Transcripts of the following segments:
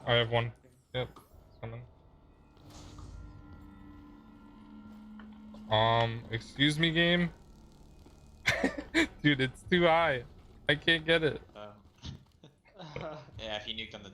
I have one. Yep. Coming. Excuse me, game. Dude, it's too high. I can't get it. Yeah, he nuked on the.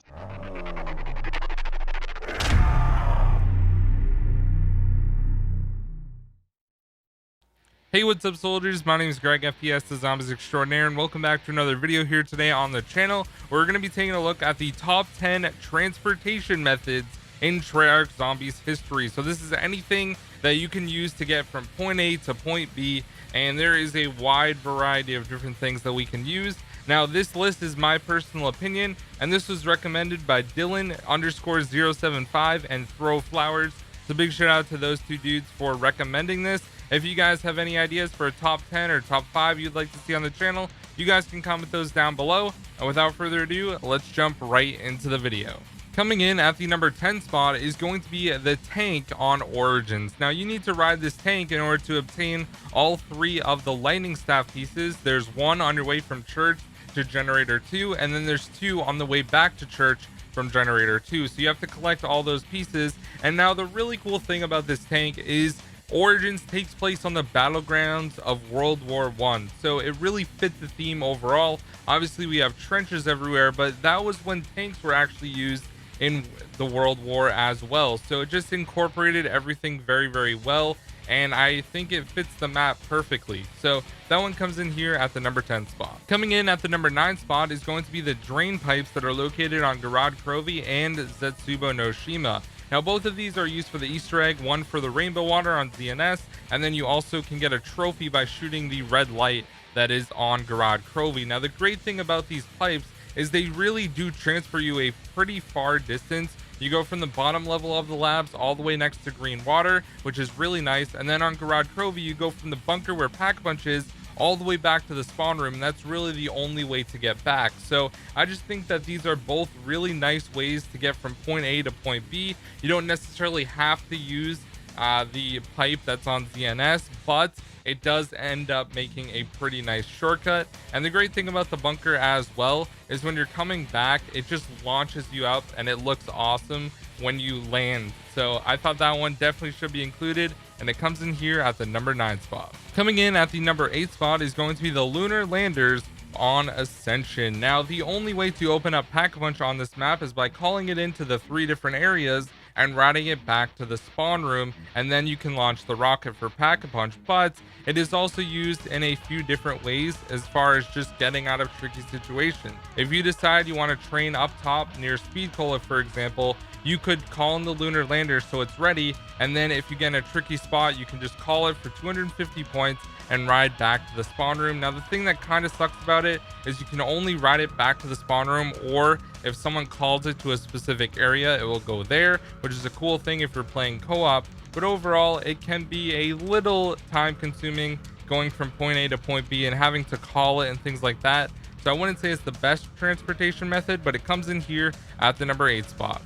Hey, what's up, soldiers? My name is GregFPS, the Zombies Extraordinaire, and welcome back to another video here today on the channel. We're going to be taking a look at the top 10 transportation methods in Treyarch Zombies history. So this is anything that you can use to get from point A to point B, and there is a wide variety of different things that we can use. Now, this list is my personal opinion, and this was recommended by Dylan_075 and Throw Flowers. So big shout out to those two dudes for recommending this. If you guys have any ideas for a top 10 or top 5 you'd like to see on the channel, you guys can comment those down below. And without further ado, let's jump right into the video. Coming in at the number 10 spot is going to be the tank on Origins. Now, you need to ride this tank in order to obtain all 3 of the lightning staff pieces. There's 1 on your way from church to generator 2, and then there's 2 on the way back to church from generator 2. So you have to collect all those pieces. And now the really cool thing about this tank is Origins takes place on the battlegrounds of World War I, so it really fit the theme overall. Obviously, we have trenches everywhere, but that was when tanks were actually used in the World War as well. So it just incorporated everything very, very well, and I think it fits the map perfectly. So that one comes in here at the number 10 spot. Coming in at the number 9 spot is going to be the drain pipes that are located on Garad Krovi and Zetsubo no Shima. Now, both of these are used for the Easter egg, one for the rainbow water on ZNS, and then you also can get a trophy by shooting the red light that is on Garad Krovi. Now, the great thing about these pipes is they really do transfer you a pretty far distance. You go from the bottom level of the labs all the way next to green water, which is really nice, and then on Garad Krovi you go from the bunker where Pack-a-Punch is all the way back to the spawn room, and that's really the only way to get back. So I just think that these are both really nice ways to get from point A to point B. You don't necessarily have to use the pipe that's on ZNS, but it does end up making a pretty nice shortcut. And the great thing about the bunker as well is when you're coming back, it just launches you up and it looks awesome when you land. So I thought that one definitely should be included, and it comes in here at the number 9 spot. Coming in at the number 8 spot is going to be the lunar landers on Ascension. Now, the only way to open up Pack-a-Punch on this map is by calling it into the 3 different areas and routing it back to the spawn room, and then you can launch the rocket for Pack-a-Punch. But it is also used in a few different ways as far as just getting out of tricky situations. If you decide you want to train up top near Speed Cola, for example, you could call in the lunar lander so it's ready, and then if you get in a tricky spot, you can just call it for 250 points and ride back to the spawn room. Now, the thing that kind of sucks about it is you can only ride it back to the spawn room, or if someone calls it to a specific area, it will go there, which is a cool thing if you're playing co-op. But overall, it can be a little time consuming going from point A to point B and having to call it and things like that. So I wouldn't say it's the best transportation method, but it comes in here at the number 8 spot.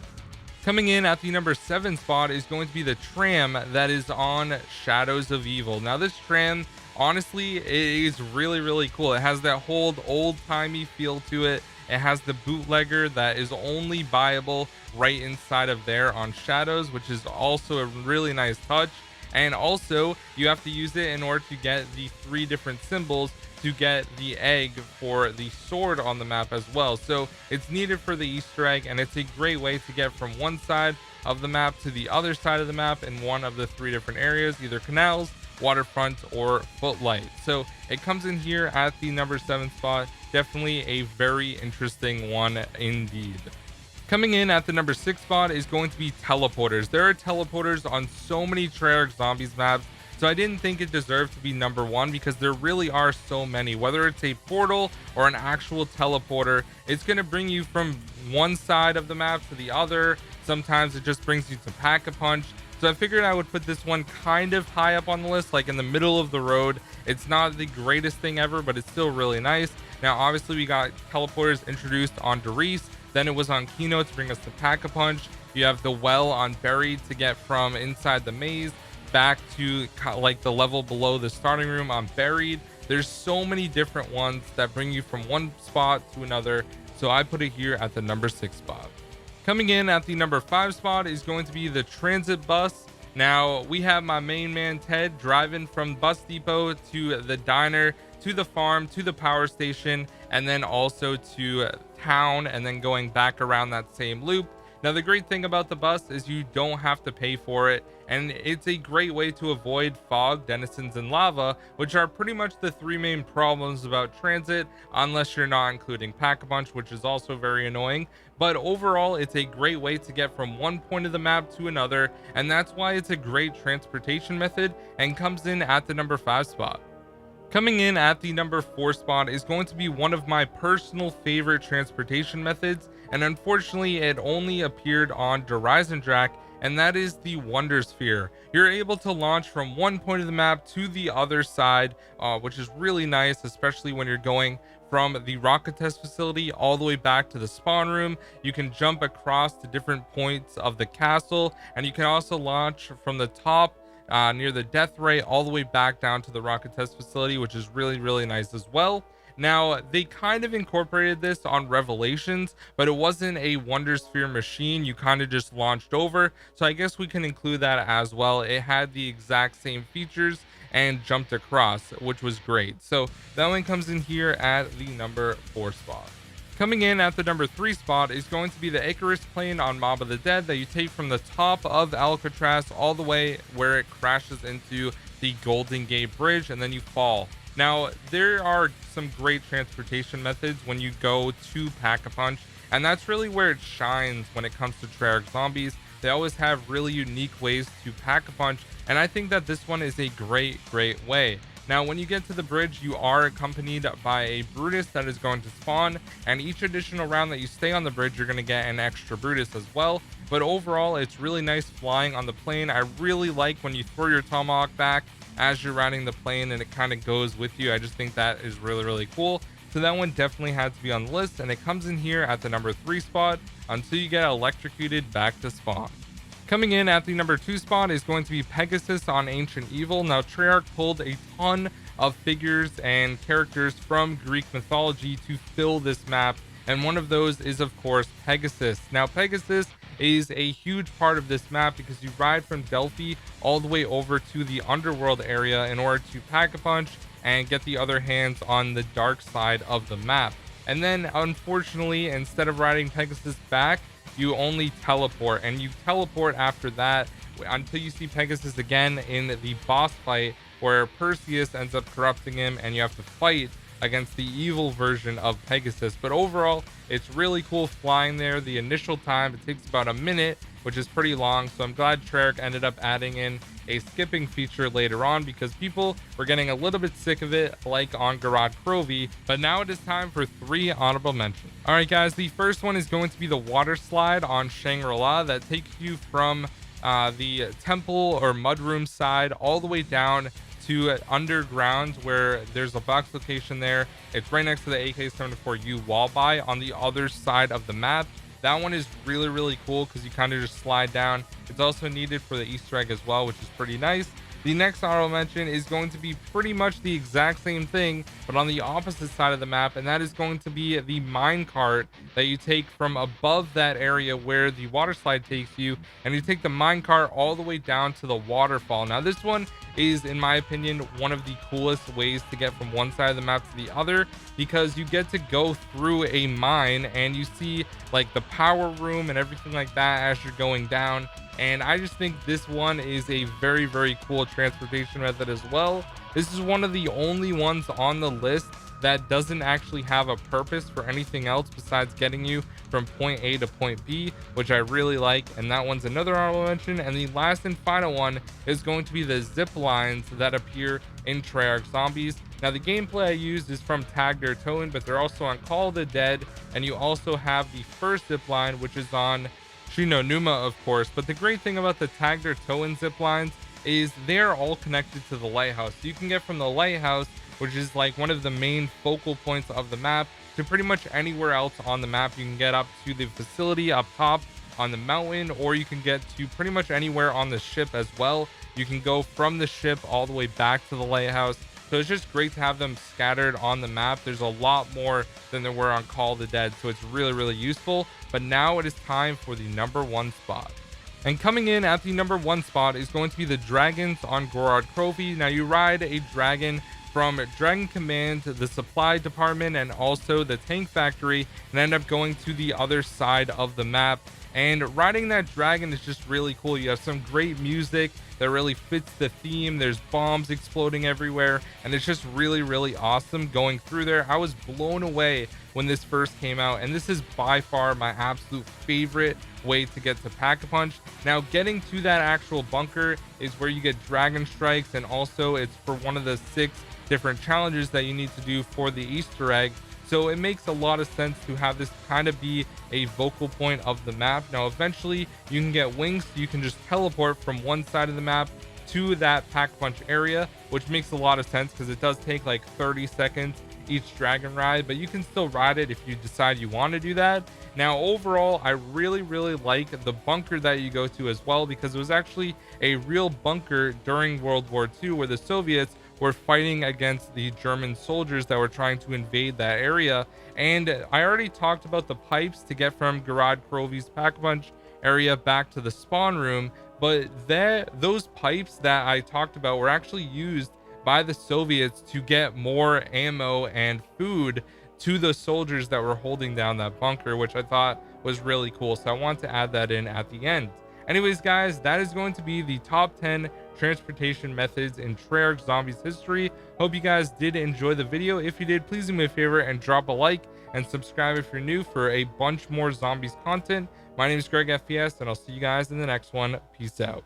Coming in at the number 7 spot is going to be the tram that is on Shadows of Evil. Now, this tram, honestly, it is really, really cool. It has that whole old-timey feel to it. It has the bootlegger that is only buyable right inside of there on Shadows, which is also a really nice touch. And also, you have to use it in order to get the 3 different symbols to get the egg for the sword on the map as well. So it's needed for the Easter egg, and it's a great way to get from one side of the map to the other side of the map in one of the 3 different areas, either canals, waterfront, or footlight. So it comes in here at the number 7 spot. Definitely a very interesting one indeed. Coming in at the number 6 spot is going to be teleporters. There are teleporters on so many Treyarch Zombies maps, so I didn't think it deserved to be number 1 because there really are so many. Whether it's a portal or an actual teleporter, it's going to bring you from one side of the map to the other. Sometimes it just brings you to Pack-a-Punch. So I figured I would put this one kind of high up on the list, like in the middle of the road. It's not the greatest thing ever, but it's still really nice. Now, obviously, we got teleporters introduced on Doris. Then it was on Kino to bring us to Pack-a-Punch. You have the well on Buried to get from inside the maze back to like the level below the starting room on Buried. There's so many different ones that bring you from one spot to another. So I put it here at the number 6 spot. Coming in at the number 5 spot is going to be the transit bus. Now, we have my main man Ted driving from bus depot to the diner, to the farm, to the power station, and then also to town, and then going back around that same loop. Now, the great thing about the bus is you don't have to pay for it, and it's a great way to avoid fog, denizens, and lava, which are pretty much the 3 main problems about transit, unless you're not including Pack-a-Punch, which is also very annoying. But overall, it's a great way to get from one point of the map to another, and that's why it's a great transportation method and comes in at the number 5 spot. Coming in at the number 4 spot is going to be one of my personal favorite transportation methods, and unfortunately it only appeared on Horizon Drac, and that is the Wonder Sphere. You're able to launch from one point of the map to the other side, which is really nice, especially when you're going from the rocket test facility all the way back to the spawn room. You can jump across to different points of the castle, and you can also launch from the top near the death ray all the way back down to the rocket test facility, which is really nice as well. Now, they kind of incorporated this on Revelations, but it wasn't a Wonder Sphere machine. You kind of just launched over, so I guess we can include that as well. It had the exact same features and jumped across, which was great. So that one comes in here at the number 4 spot. Coming in at the number 3 spot is going to be the Icarus plane on Mob of the Dead that you take from the top of Alcatraz all the way where it crashes into the Golden Gate Bridge, and then you fall. Now, there are some great transportation methods when you go to Pack-a-Punch, and that's really where it shines when it comes to Treyarch Zombies. They always have really unique ways to Pack-a-Punch, and I think that this one is a great way. Now, when you get to the bridge, you are accompanied by a Brutus that is going to spawn, and each additional round that you stay on the bridge, you're going to get an extra Brutus as well. But overall, it's really nice flying on the plane. I really like when you throw your Tomahawk back as you're riding the plane and it kind of goes with you. I just think that is really cool. So that one definitely had to be on the list, and it comes in here at the number 3 spot until you get electrocuted back to spawn. Coming in at the number 2 spot is going to be Pegasus on Ancient Evil. Now, Treyarch pulled a ton of figures and characters from Greek mythology to fill this map, and one of those is of course Pegasus. Now, Pegasus is a huge part of this map because you ride from Delphi all the way over to the underworld area in order to Pack-a-Punch and get the other hands on the dark side of the map. And then unfortunately, instead of riding Pegasus back, you only teleport, and you teleport after that until you see Pegasus again in the boss fight where Perseus ends up corrupting him and you have to fight against the evil version of Pegasus. But overall, it's really cool flying there. The initial time, it takes about a minute, which is pretty long, so I'm glad Treyarch ended up adding in a skipping feature later on because people were getting a little bit sick of it, like on Garage Krovi. But now it is time for 3 honorable mentions. All right, guys, the first one is going to be the water slide on Shangri-La that takes you from the temple or mudroom side all the way down to underground, where there's a box location there. It's right next to the AK-74U wall buy on the other side of the map. That one is really cool because you kind of just slide down. It's also needed for the Easter egg as well, which is pretty nice. The next honorable mention is going to be pretty much the exact same thing, but on the opposite side of the map, and that is going to be the minecart that you take from above that area where the water slide takes you, and you take the minecart all the way down to the waterfall. Now, this one is, in my opinion, one of the coolest ways to get from one side of the map to the other, because you get to go through a mine and you see like the power room and everything like that as you're going down. And I just think this one is a very cool transportation method as well. This is one of the only ones on the list that doesn't actually have a purpose for anything else besides getting you from point A to point B, which I really like, and that one's another honorable mention. And the last and final one is going to be the Ziplines that appear in Treyarch Zombies. Now, the gameplay I used is from Tag Der Toten, but they're also on Call of the Dead, and you also have the first zipline, which is on Shinonuma, of course. But the great thing about the Tag Der Toten ziplines is they're all connected to the lighthouse. So you can get from the lighthouse, which is like one of the main focal points of the map, to pretty much anywhere else on the map. You can get up to the facility up top on the mountain, or you can get to pretty much anywhere on the ship as well. You can go from the ship all the way back to the lighthouse. So it's just great to have them scattered on the map. There's a lot more than there were on Call of the Dead, so it's really, really useful. But now it is time for the #1 spot. And coming in at the #1 spot is going to be the dragons on Gorod Krovi. Now you ride a dragon from Dragon Command, the supply department, and also the tank factory, and end up going to the other side of the map. And riding that dragon is just really cool. You have some great music that really fits the theme. There's bombs exploding everywhere, and it's just really, really awesome going through there. I was blown away when this first came out, and this is by far my absolute favorite way to get to Pack-a-Punch. Now, getting to that actual bunker is where you get dragon strikes, and also it's for one of the 6 different challenges that you need to do for the Easter egg. So it makes a lot of sense to have this kind of be a vocal point of the map. Now, eventually you can get wings, so you can just teleport from one side of the map to that Pack-a-Punch area, which makes a lot of sense because it does take like 30 seconds each dragon ride, but you can still ride it if you decide you want to do that. Now, overall, I really, really like the bunker that you go to as well, because it was actually a real bunker during World War II where the Soviets were fighting against the German soldiers that were trying to invade that area. And I already talked about the pipes to get from Gorod Krovi's Pack-a-Punch area back to the spawn room, but those pipes that I talked about were actually used by the Soviets to get more ammo and food to the soldiers that were holding down that bunker, which I thought was really cool. So I want to add that in at the end. Anyways, guys, that is going to be the top 10 transportation methods in Treyarch Zombies history. Hope you guys did enjoy the video. If you did, please do me a favor and drop a like and subscribe if you're new for a bunch more zombies content. My name is GregFPS, and I'll see you guys in the next one. Peace out.